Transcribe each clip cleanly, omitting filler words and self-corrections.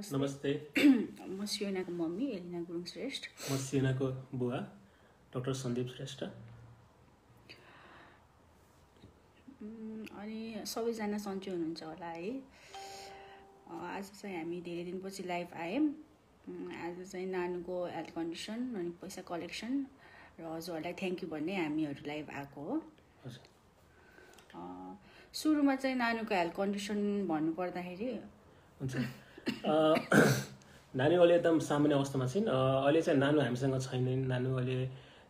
नमस्ते। म सियोनाको मम्मी एलिना गुरुङ श्रेष्ठ। म सियोनाको बुवा डाक्टर सन्दीप श्रेष्ठ। अनि सबैजना सन्चै हुनुहुन्छ होला है। आज चाहिँ हामी धेरै दिनपछि लाइभ आयौँ। आज चाहिँ नानुको हेल्थ कन्डिसन अनि पैसा कलेक्सन र हजुरहरूलाई थ्याङ्क यू भन्ने हामीहरू लाइभ आएको हो। सुरुमा चाहिँ नानुको हेल्थ कन्डिसन भन्नुपर्दाखेरि हुन्छ। नानी अहिले एकदम सामान्य अवस्थामा छिन्। अहिले चाहिँ नानु हामीसँग छैन। नानु अहिले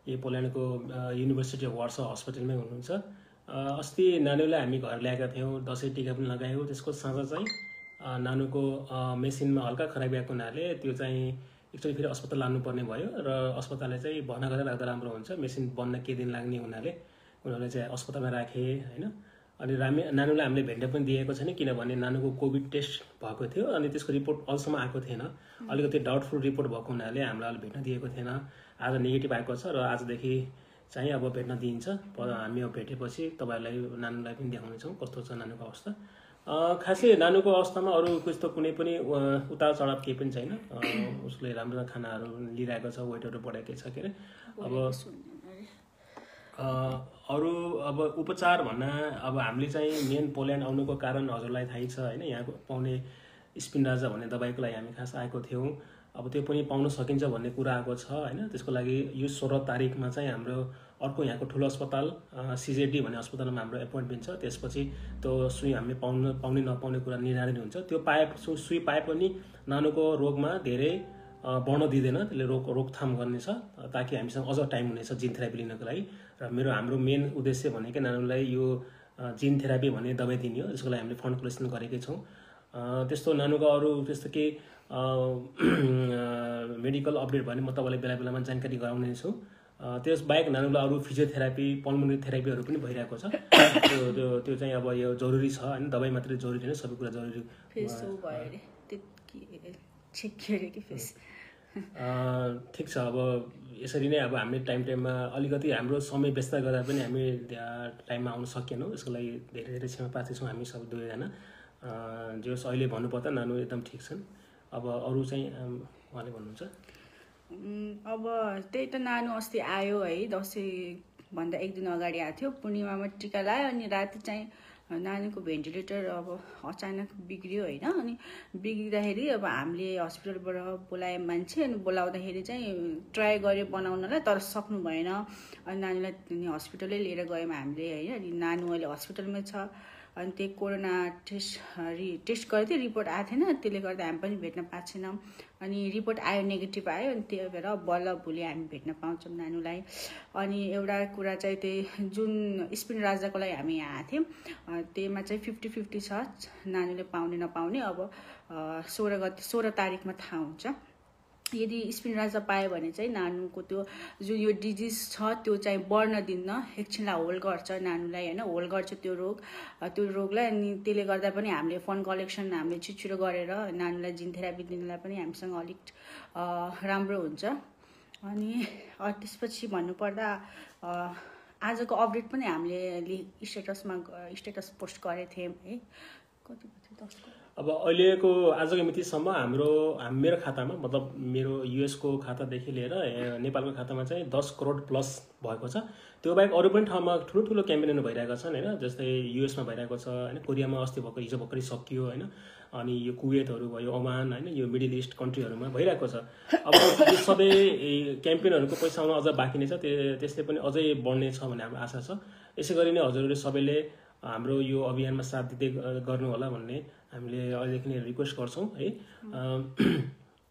यो पोल्यान्डको युनिभर्सिटी अफ वार्सा हस्पिटलमै हुनुहुन्छ। अस्ति नानुलाई हामी घर ल्याएका थियौँ, दसैँ टिका पनि लगायौँ। त्यसको साँझ चाहिँ नानुको मेसिनमा हल्का खराबी आएको हुनाले त्यो चाहिँ एकचोटि फेरि अस्पताल लानुपर्ने भयो र अस्पतालले चाहिँ भर्ना गरेर राख्दा राम्रो हुन्छ, मेसिन बन्न केही दिन लाग्ने हुनाले उनीहरूले चाहिँ अस्पतालमा राखे होइन। अनि नानुलाई हामीले भेट्न पनि दिएको छैन, किनभने नानुको कोभिड टेस्ट भएको थियो अनि त्यसको रिपोर्ट अहिलेसम्म आएको थिएन। अलिकति डाउटफुल रिपोर्ट भएको हुनाले हामीलाई भेट्न दिएको थिएन। आज नेगेटिभ आएको छ र आजदेखि चाहिँ अब भेट्न दिइन्छ। हामी अब भेटेपछि तपाईँहरूलाई नानुलाई पनि देखाउनेछौँ कस्तो छ नानुको अवस्था। खासै नानुको अवस्थामा अरू त्यस्तो कुनै पनि उतार चढाव केही पनि छैन। उसले राम्रो खानाहरू लिइरहेको छ, वेटहरू बढाएकै छ के अरे। अब अरू अब उपचार भन्न अब हामीले चाहिँ मेन पोल्यान्ड आउनुको कारण हजुरलाई थाहै छ होइन। यहाँको पाउने स्पिनराजा भन्ने दबाईको लागि हामी खास आएको थियौँ। अब त्यो पनि पाउन सकिन्छ भन्ने कुरा आएको छ होइन। त्यसको लागि यो 16 तारिकमा चाहिँ हाम्रो अर्को यहाँको ठुलो अस्पताल सिजेडी भन्ने अस्पतालमा हाम्रो एपोइन्टमेन्ट छ। त्यसपछि त्यो सुई हामीले पाउने नपाउने कुरा निर्धारण हुन्छ। त्यो सुई पाए पनि नानुको रोगमा धेरै बढ्न दिँदैन, त्यसले रोकथाम गर्नेछ ताकि हामीसँग अझ टाइम हुनेछ जिन थेरापी लिनको लागि। र हाम्रो मेन उद्देश्य भनेकै नानुलाई यो जिन थेरापी भन्ने दबाई दिने हो। त्यसको लागि हामीले फन्ड कलेक्सन गरेकै छौँ। त्यस्तो नानुको अरू त्यस्तो केही मेडिकल अपडेट भने म तपाईँलाई बेला बेलामा जानकारी गराउने छु। त्यसबाहेक नानुलाई अरू फिजियोथेरापी, पल्मोनरी थेरापीहरू पनि भइरहेको छ। त्यो चाहिँ अब यो जरुरी छ होइन, दबाई मात्रै जरुरी होइन, सबै कुरा जरुरी। ठिक छ। अब यसरी नै अब हामीले टाइममा अलिकति हाम्रो समय व्यस्त गर्दा पनि हामी टाइममा आउन सकेनौँ। यसको लागि धेरै धेरै क्षमा प्रार्थी छौँ हामी सब दुवैजना। जस अहिले भन्नुपर्दा नानु एकदम ठिक छन्। अब अरू चाहिँ उहाँले भन्नुहुन्छ। अब त्यही त नानु अस्ति आयो है, दसैँभन्दा एक दिन अगाडि आएको थियो। पूर्णिमामा टिका लगायो अनि राति चाहिँ नानीको भेन्टिलेटर अब अचानक बिग्रियो होइन। अनि बिग्रिँदाखेरि अब हामीले हस्पिटलबाट बोलायो मान्छे, अनि बोलाउँदाखेरि चाहिँ ट्राई गऱ्यो बनाउनलाई तर सक्नु भएन। अनि नानीलाई हस्पिटलै लिएर गयौँ हामीले होइन। अनि नानु अहिले हस्पिटलमै छ। अनि त्यही कोरोना टेस्ट गरेको थियो, रिपोर्ट आएको थिएन, त्यसले गर्दा हामी पनि भेट्न पाएको छैनौँ। अनि रिपोर्ट आयो, नेगेटिभ आयो। अनि त्यही भएर बल्ल भोलि हामी भेट्न पाउँछौँ नानुलाई। अनि एउटा कुरा चाहिँ त्यही जुन स्पिन राजाको लागि हामी यहाँ आएको थियौँ, त्यहीमा चाहिँ 50-50 छ नानुले पाउने नपाउने। अब 16 तारिकमा थाहा हुन्छ। यदि स्पिन राजा पायो भने चाहिँ नानुको त्यो जुन यो डिजिज छ त्यो चाहिँ बढ्न दिन्न, एकछिनलाई होल्ड गर्छ नानुलाई होइन, होल्ड गर्छ त्यो रोगलाई। अनि त्यसले गर्दा पनि हामीले फन्ड कलेक्सन हामीले छिटो गरेर नानुलाई जिन थेरापी दिनलाई पनि हामीसँग अलिक राम्रो हुन्छ। अनि त्यसपछि भन्नुपर्दा आजको अपडेट पनि हामीले स्टेटस पोस्ट गरेको थियौँ है। कति अब अहिलेको आजको मितिसम्म मेरो खातामा, मतलब मेरो युएसको खातादेखि लिएर नेपालको खातामा चाहिँ 10 करोड प्लस भएको छ। त्यो बाहेक अरू पनि ठाउँमा ठुलो क्याम्पेनहरू भइरहेका छन् होइन। जस्तै युएसमा भइरहेको छ होइन, कोरियामा हिजो भर्खरै सकियो होइन। अनि यो कुवेतहरू भयो, ओमान होइन, यो मिडल इस्ट कन्ट्रीहरूमा भइरहेको छ। अब यो सबै क्याम्पेनहरूको पैसा आउन अझ बाँकी नै छ, त्यसले पनि अझै बढ्ने छ भन्ने हाम्रो आशा छ। यसै गरी नै हजुरहरूले सबैले हाम्रो यो अभियानमा साथ दिँदै गर्नु होला भन्ने हामीले अहिलेदेखि नै रिक्वेस्ट गर्छौँ है।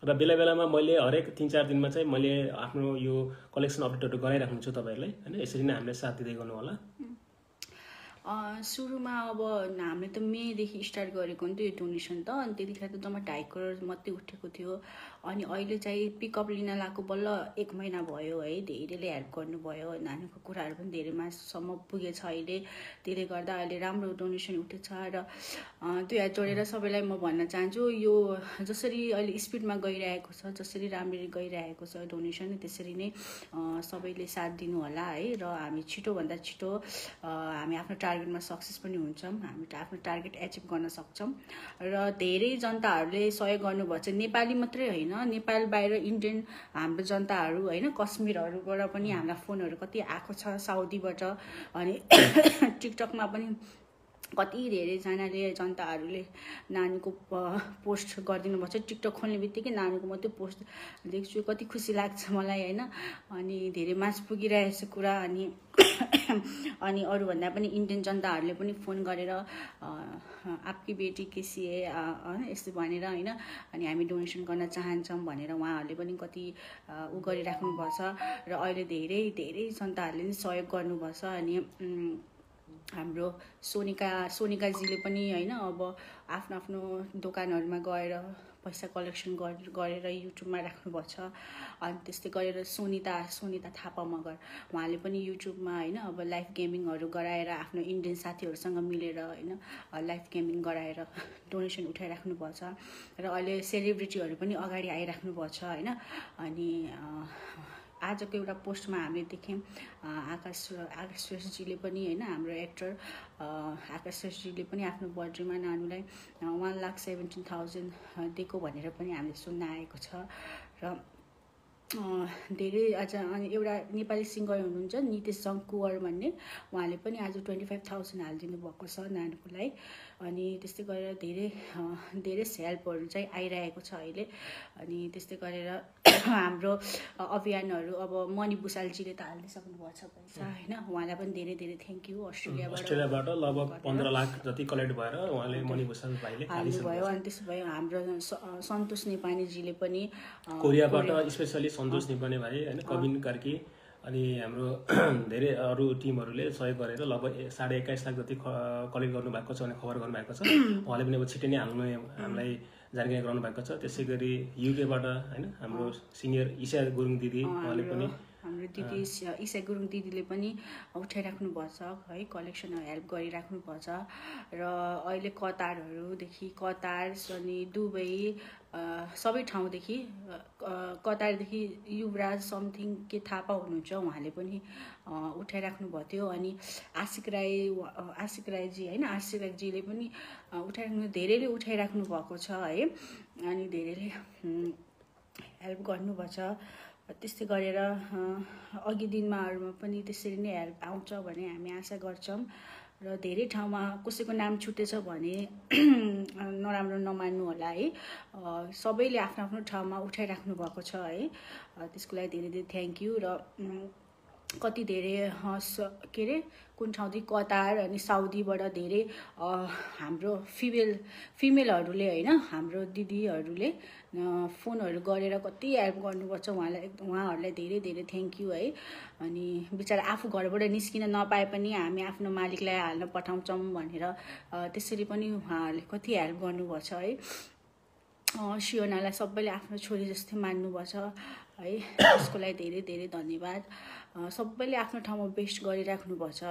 र बेला बेलामा मैले हरेक 3-4 दिनमा चाहिँ मैले आफ्नो यो कलेक्सन अपडेटहरू गराइराख्नु छु तपाईँहरूलाई होइन। यसरी नै हामीले साथ दिँदै गर्नु होला। सुरुमा अब हामीले त मेदेखि स्टार्ट गरेको नि त यो डोनेसन त। अनि त्यतिखेर त जम्मा 2.5 करोड मात्रै उठेको थियो। अनि अहिले चाहिँ पिकअप लिन लगाएको बल्ल 1 महिना भयो है। धेरैले हेल्प गर्नुभयो, नानीको कुराहरू पनि धेरै मासुसम्म पुगेछ अहिले। त्यसले गर्दा अहिले राम्रो डोनेसन उठेछ र 2 हात जोडेर सबैलाई म भन्न चाहन्छु, यो जसरी अहिले स्पिडमा गइरहेको छ, जसरी राम्ररी गइरहेको छ डोनेसन, त्यसरी नै सबैले साथ दिनु होला है। र हामी छिटोभन्दा छिटो हामी आफ्नो टार्गेटमा सक्सेस पनि हुन्छौँ, हामी आफ्नो टार्गेट एचिभ गर्न सक्छौँ। र धेरै जनताहरूले सहयोग गर्नुभएको छ, नेपाली मात्रै होइन, नेपाल बाहिर इन्डियन हाम्रो जनताहरू होइन, कश्मीरहरूबाट पनि हामीलाई फोनहरू कति आएको छ, साउदीबाट। अनि टिकटकमा पनि कति धेरैजनाले जनताहरूले नानीको पोस्ट गरिदिनु भएको छ। टिकटक खोल्ने बित्तिकै नानीको मात्रै पोस्ट देख्छु, कति खुसी लाग्छ मलाई होइन। अनि धेरै मास पुगिरहेछ कुरा। अनि अरूभन्दा पनि इन्डियन जनताहरूले पनि फोन गरेर आपकी बेटी केसी है यस्तो भनेर होइन, अनि हामी डोनेसन गर्न चाहन्छौँ भनेर उहाँहरूले पनि कति उ गरिराख्नु भएको छ। र अहिले धेरै धेरै जनताहरूले नि सहयोग गर्नुभएको छ। अनि हाम्रो सोनिकाजीले पनि होइन अब आफ्नो आफ्नो दोकानहरूमा गएर पैसा कलेक्सन गरेर युट्युबमा राख्नुभएको छ। अनि त्यस्तै गरेर सोनिता थापा मगर उहाँले पनि युट्युबमा होइन अब लाइभ गेमिङहरू गराएर आफ्नो इन्डियन साथीहरूसँग मिलेर होइन लाइभ गेमिङ गराएर डोनेसन उठाइराख्नु भएको छ। र अहिले सेलिब्रिटीहरू पनि अगाडि आइराख्नु भएको छ होइन। अनि आजको एउटा पोस्टमा हामीले देख्यौँ आकाश श्रेष्ठजीले पनि होइन, हाम्रो एक्टर आकाश श्रेष्ठजीले पनि आफ्नो बर्थडेमा नानीलाई 1,17,000 दिएको भनेर पनि हामीले सुन्न आएको छ। र धेरै आज अनि एउटा नेपाली सिङ्गर हुनुहुन्छ नितेश कुँवर भन्ने, उहाँले पनि आज 25,000 हालिदिनु भएको छ नानीको लागि। अनि त्यस्तै गरेर धेरै हेल्पहरू चाहिँ आइरहेको छ अहिले। अनि त्यस्तै गरेर हाम्रो अभियानहरू अब मणि भुषालजीले त हालिदिइसक्नु भएको छ पैसा होइन, उहाँलाई पनि धेरै धेरै थ्याङ्क यू। अस्ट्रेलियाबाट लगभग 15 लाख जति कलेक्ट भएर उहाँले मणि भुषाल भाइले हाल्नुभयो। अनि त्यसो भयो हाम्रो सन्तोष नेपालीजीले पनि कोरियाबाट, स्पेसली सन्तोष नेपाली भाइ होइन, कविन कार्की अनि हाम्रो धेरै अरू टिमहरूले सहयोग गरेर लगभग 21.5 लाख जति कलेक्ट गर्नुभएको छ भन्ने खबर गर्नुभएको छ। उहाँले पनि अब छिट्टै नै हामीलाई जानकारी गराउनु भएको छ। त्यसै गरी युकेबाट होइन हाम्रो सिनियर ईशा गुरुङ दिदी, उहाँले पनि हाम्रो दिदी ईशा गुरुङ दिदीले पनि उठाइराख्नु भएको छ है, कलेक्सन हेल्प गरिराख्नु भएको छ। र अहिले कतार अनि दुबई सबै ठाउँदेखि कतारदेखि युवराज समथिङ के थापा हुनुहुन्छ, उहाँले पनि उठाइराख्नु भएको थियो। अनि आशिक राईजी होइन, आशिक राईजीले पनि धेरैले उठाइराख्नु भएको छ है। अनि धेरैले हेल्प गर्नुभएको छ। त्यस्तै गरेर अघि दिनमाहरूमा पनि त्यसरी नै हेल्प आउँछ भन्ने हामी आशा गर्छौँ। र धेरै ठाउँमा कसैको नाम छुटेछ भने नराम्रो नमान्नु होला है। सबैले आफ्नो आफ्नो ठाउँमा उठाइराख्नु भएको छ है, त्यसको लागि धेरै धेरै थ्याङ्क यू। र कति धेरै के अरे कुन ठाउँदेखि कतार अनि साउदीबाट धेरै हाम्रो फिमेलहरूले होइन, हाम्रो दिदीहरूले फोनहरू गरेर कति हेल्प गर्नुभएको छ। उहाँहरूलाई धेरै धेरै थ्याङ्क यू है। अनि बिचरा आफू घरबाट निस्किन नपाए पनि हामी आफ्नो मालिकलाई हाल्न पठाउँछौँ भनेर त्यसरी पनि उहाँहरूले कति हेल्प गर्नुभएको छ है। सियोनालाई सबैले आफ्नो छोरी जस्तै मान्नुभएको छ है, त्यसको लागि धेरै धेरै धन्यवाद। सबैले आफ्नो ठाउँमा बेस्ट गरिराख्नु भएको छ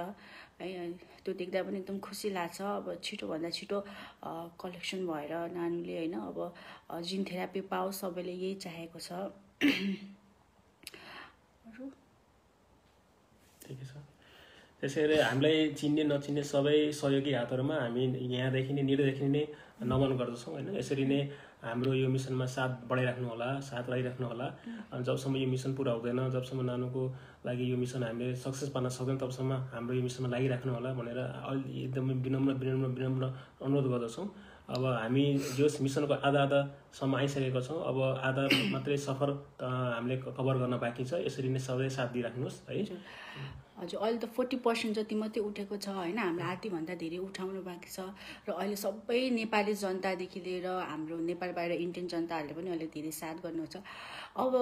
है, त्यो देख्दा पनि एकदम खुसी लाग्छ। अब छिटोभन्दा छिटो कलेक्सन भएर नानीले होइन अब जिन थेरापी पाओस्, सबैले यही चाहेको छ। ठिकै छ। त्यसै गरी हामीलाई चिन्ने नचिन्ने सबै सहयोगी हातहरूमा हामी यहाँदेखि नै निर्देखि नै नमन गर्दछौँ होइन। यसरी नै हाम्रो यो मिसनमा साथ बढाइराख्नु होला, साथ रहिराख्नु होला। अनि जबसम्म यो मिसन पुरा हुँदैन, जबसम्म नानुको लागि यो मिसन हामीले सक्सेस पार्न सक्दैन, तबसम्म हाम्रो यो मिसनमा लागिराख्नु होला भनेर एकदमै विनम्र अनुरोध गर्दछौँ। अब हामी जो मिसनको आधासम्म आइसकेको छौँ, अब आधा मात्रै सफर हामीले कभर गर्न बाँकी छ। यसरी नै सबै साथ दिइराख्नुहोस् है। हजुर, अहिले त 40% जति मात्रै उठेको छ होइन, हाम्रो आधीभन्दा धेरै उठाउनु बाँकी छ। र अहिले सबै नेपाली जनतादेखि लिएर हाम्रो नेपाल बाहिर इन्डियन जनताहरूले पनि अहिले धेरै साथ गर्नुहुन्छ। अब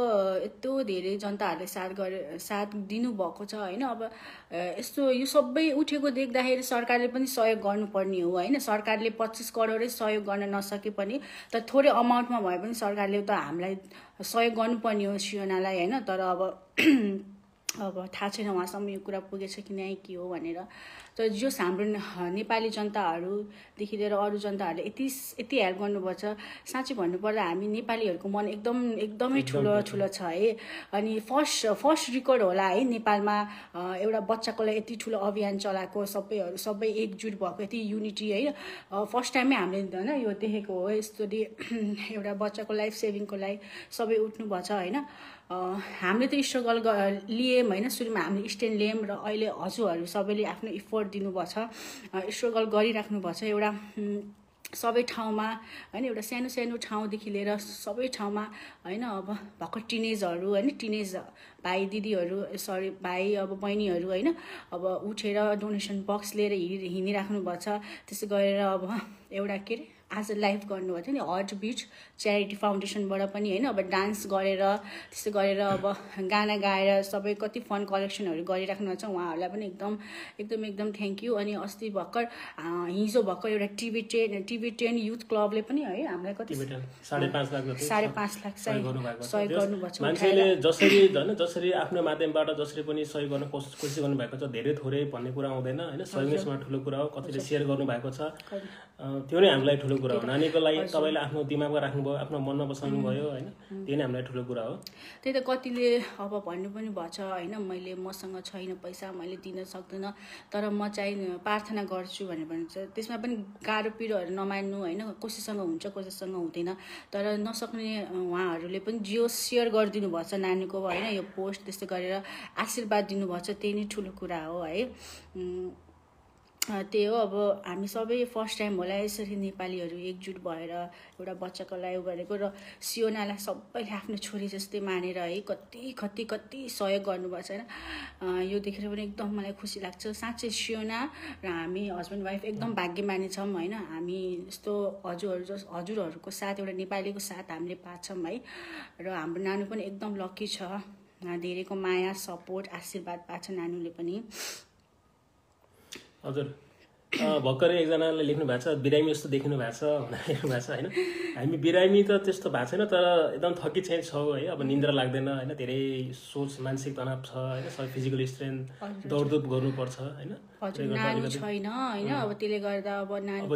यत्रो धेरै जनताहरूले साथ दिनुभएको छ होइन। अब यस्तो यो सबै उठेको देख्दाखेरि सरकारले पनि सहयोग गर्नुपर्ने हो होइन। सरकारले 25 करोडै सहयोग गर्न नसके पनि त थोरै अमाउन्ट अमाउन्टमा भए पनि सरकारले त हामीलाई सहयोग गर्नुपर्ने हो सियोनालाई होइन। तर अब थाहा छैन उहाँसम्म यो कुरा पुगेछ कि नै के हो भनेर। तर जस हाम्रो नेपाली जनताहरूदेखि लिएर अरू जनताहरूले यति हेल्प गर्नुभएको छ। साँच्चै भन्नुपर्दा हामी नेपालीहरूको मन एकदमै ठुलो छ है। अनि फर्स्ट रेकर्ड होला है नेपालमा एउटा बच्चाको लागि यति ठुलो अभियान चलाएको, सबै एकजुट भएको, यति युनिटी है। फर्स्ट टाइममै हामीले होइन यो देखेको हो। यस्तोले एउटा बच्चाको लाइफ सेभिङको लागि सबै उठ्नुभएको छ होइन। हामीले त स्ट्रगल लियौँ होइन, सुरुमा हामीले स्ट्यान्ड लियौँ र अहिले हजुरहरू सबैले आफ्नो इफोर्ट दिनुभएको छ, स्ट्रगल गरिराख्नु भएको छ। एउटा सबै ठाउँमा होइन, एउटा सानो ठाउँदेखि लिएर सबै ठाउँमा होइन। अब भर्खर टिनेजहरू होइन, टिनेज भाइ दिदीहरू भाइ अब बहिनीहरू होइन, अब उठेर डोनेसन बक्स लिएर हिँडिराख्नु भएको छ। त्यसै गरेर अब एउटा के अरे आज लाइभ गर्नुभएको थियो नि हार्ट बिट च्यारिटी फाउन्डेसनबाट पनि होइन। अब डान्स गरेर त्यस्तै गरेर अब गाना गाएर सबै कति फन्ड कलेक्सनहरू गरिराख्नु भएको छ। उहाँहरूलाई पनि एकदम थ्याङ्क यू। अनि अस्ति हिजो भर्खर एउटा टिबेटियन युथ क्लबले पनि है हामीलाई कति 5.5 लाख सहयोग गर्नुभएको छ। मान्छेले जसरी आफ्नो माध्यमबाट जसरी पनि सहयोग गर्न कोसिस गर्नुभएको छ। धेरै थोरै भन्ने कुरा आउँदैन होइन, सहयोगमा ठुलो कुरा हो। कतिले सेयर गर्नुभएको छ, त्यो नै हामीलाई ठुलो कुरा हो। नानीको लागि तपाईँले आफ्नो दिमागमा राख्नुभयो, आफ्नो मनमा बसाउनु भयो होइन, त्यो नै हामीलाई ठुलो कुरा हो। त्यही त कतिले अब भन्नु पनि भएको छ होइन, मसँग छैन पैसा, मैले दिन सक्दिनँ, तर म चाहिँ प्रार्थना गर्छु भनेर भन्छ। त्यसमा पनि गाह्रो पिरोहरू नमान्नु होइन, कसैसँग हुन्छ कसैसँग हुँदैन। तर नसक्ने उहाँहरूले पनि जियो सेयर गरिदिनु भएको छ नानीको होइन यो पोस्ट, त्यस्तै गरेर आशीर्वाद दिनुभएको छ। त्यही नै ठुलो कुरा हो है। त्यही हो। अब हामी सबै फर्स्ट टाइम होला यसरी नेपालीहरू एकजुट भएर एउटा बच्चाको लागि गरेको। र सियोनालाई सबैले आफ्नो छोरी जस्तै मानेर है कति सहयोग गर्नुभएको छ होइन। यो देखेर पनि एकदम मलाई खुसी लाग्छ साँच्चै। सियोना र हामी हस्बेन्ड वाइफ एकदम भाग्यमानी छौँ होइन। हामी यस्तो हजुरहरूको साथ, एउटा नेपालीको साथ हामीले पाछौँ है। र हाम्रो नानु पनि एकदम लकी छ, धेरैको माया सपोर्ट आशीर्वाद पाछ नानुले पनि। हजुर भर्खरै एकजनाले लेख्नु भएको छ बिरामी जस्तो देखिनु भएको छ भनेर लेख्नु भएको छ होइन। हामी बिरामी त त्यस्तो भएको छैन, तर एकदम थकित चाहिँ छौँ है। अब निन्द्रा लाग्दैन होइन, धेरै सोच मानसिक तनाव छ होइन, सबै फिजिकल स्ट्रेन्थ दौडधुप गर्नुपर्छ होइन। नानी छैन होइन, अब त्यसले गर्दा अब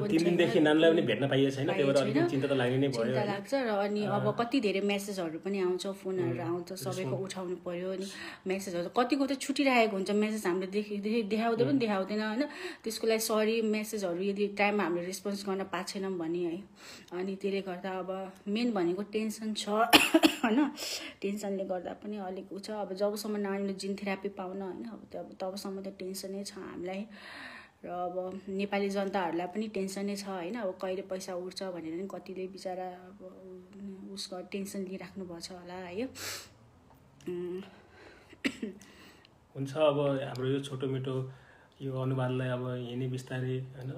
3 दिनदेखि नानीलाई पनि भेट्न पाइएको छैन, त्यही भएर अलिकति चिन्ता त लाग्ने नै भयो। चिन्ता लाग्छ। र अनि अब कति धेरै मेसेजहरू पनि आउँछ, फोनहरू आउँछ, सबैको उठाउनु पर्यो। अनि मेसेजहरू कतिको त छुटिरहेको हुन्छ, मेसेज हामीले देखाउँदै पनि देखाउँदैन होइन। त्यसको लागि सरी, मेसेजहरू यदि टाइममा हामीले रेस्पोन्स गर्न पाएको छैनौँ भने है। अनि त्यसले गर्दा अब मेन भनेको टेन्सन छ होइन, टेन्सनले गर्दा पनि अलिक उ छ। अब जबसम्म नानीले जिन थेरापी पाउन होइन, अब तबसम्म त टेन्सनै छ हामीलाई। र अब नेपाली जनताहरूलाई पनि टेन्सनै छ होइन। अब कहिले पैसा उठ्छ भनेर नि कतिले बिचरा अब उसको टेन्सन लिइराख्नु भएको छ होला है। हुन्छ अब हाम्रो यो छोटो मिठो यो अनुवादलाई अब यिनी बिस्तारै होइन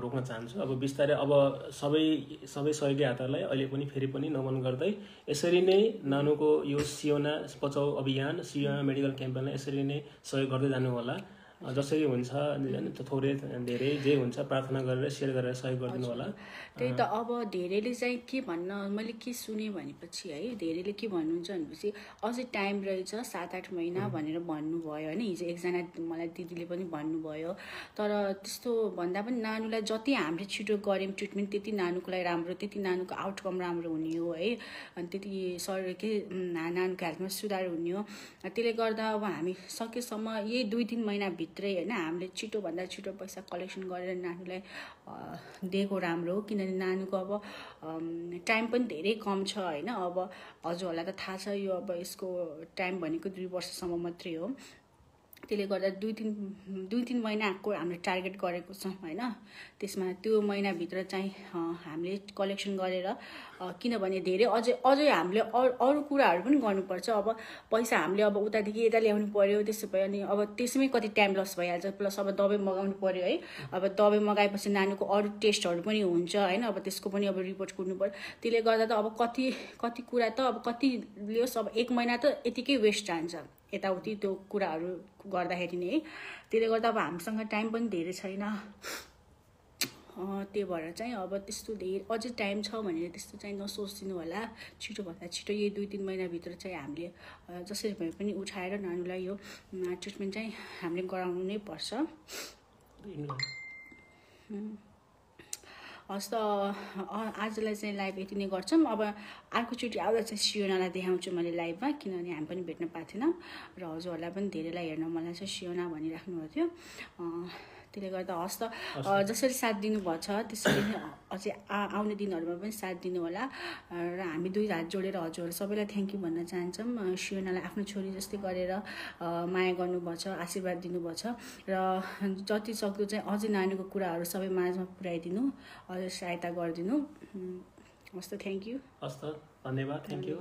रोक्न चाहन्छु। अब बिस्तारै अब सबै सहयोगी हातहरूलाई अहिले पनि फेरि पनि नमन गर्दै यसरी नै नानुको यो सियोना बचाउ अभियान, सियोना मेडिकल क्याम्पेनलाई यसरी नै सहयोग गर्दै जानु होला। जसरी हुन्छ थोरै धेरै जे हुन्छ प्रार्थना गरेर सेयर गरेर सहयोग गरिदिनु होला। त्यही त अब धेरैले चाहिँ के भन्न, मैले के सुने भनेपछि है, धेरैले के भन्नुहुन्छ भनेपछि अझै टाइम रहेछ 7-8 महिना भनेर भन्नुभयो होइन। हिजो एकजना मलाई दिदीले पनि भन्नुभयो। तर त्यस्तो भन्दा पनि नानुलाई जति हामीले छिटो गऱ्यौँ ट्रिटमेन्ट त्यति नानुको लागि राम्रो, त्यति नानुको आउटकम राम्रो हुने हो है। अनि त्यति नानुको हेल्थमा सुधार हुने हो। त्यसले गर्दा अब हामी सकेसम्म यही 2-3 महिना भित्रै होइन हामीले छिटोभन्दा छिटो पैसा कलेक्सन गरेर नानीलाई दिएको राम्रो हो। किनभने नानीको अब टाइम पनि धेरै कम छ होइन। अब हजुरहरूलाई त थाहा छ यो अब यसको टाइम भनेको 2 वर्षसम्म मात्रै हो। त्यसले गर्दा 2-3 महिनाको हामीले टार्गेट गरेको छौँ होइन। त्यसमा त्यो महिनाभित्र चाहिँ हामीले कलेक्सन गरेर, किनभने धेरै अझै हामीले अरू कुराहरू पनि गर्नुपर्छ। अब पैसा हामीले अब उतादेखि यता ल्याउनु पर्यो, त्यसो भयो अनि अब त्यसमै कति टाइम लस भइहाल्छ। प्लस अब दबाई मगाउनु पर्यो है। अब दबाई मगाएपछि नानीको अरू टेस्टहरू पनि हुन्छ होइन, अब त्यसको पनि अब रिपोर्ट कुर्नु पर्यो। त्यसले गर्दा त अब कति कुरा त अब कति लियोस्, अब 1 महिना त यतिकै वेस्ट जान्छ यताउति त्यो कुराहरू गर्दाखेरि नै है। त्यसले गर्दा अब हामीसँग टाइम पनि धेरै छैन। त्यही भएर चाहिँ अब त्यस्तो धेरै अझै टाइम छ भनेर त्यस्तो चाहिँ नसोचिदिनु होला। छिटोभन्दा छिटो यही 2-3 महिनाभित्र चाहिँ हामीले जसरी भए पनि उठाएर नानीलाई यो ट्रिटमेन्ट चाहिँ हामीले गराउनु नै पर्छ। हस् त आजलाई चाहिँ लाइभ यति नै गर्छौँ। अब अर्कोचोटि आउँदा चाहिँ सियोनालाई देखाउँछु मैले लाइभमा, किनभने हामी पनि भेट्न पाएको थिएनौँ र हजुरहरूलाई पनि धेरैलाई हेर्न मलाई चाहिँ सियोना भनिराख्नु भएको थियो। त्यसले गर्दा हस् त जसरी साथ दिनुभएको छ त्यसरी नै अझै आउने दिनहरूमा पनि साथ दिनु होला र हामी 2 हात जोडेर हजुरहरू सबैलाई थ्याङ्क यू भन्न चाहन्छौँ। सियोनालाई आफ्नो छोरी जस्तै गरेर माया गर्नुभएको छ, आशीर्वाद दिनुभएको छ र जति सक्दो चाहिँ अझै नानीको कुराहरू सबै माझमा पुर्याइदिनु, अझै सहायता गरिदिनु। हस् त थ्याङ्क यू। हस् त धन्यवाद, थ्याङ्क यू।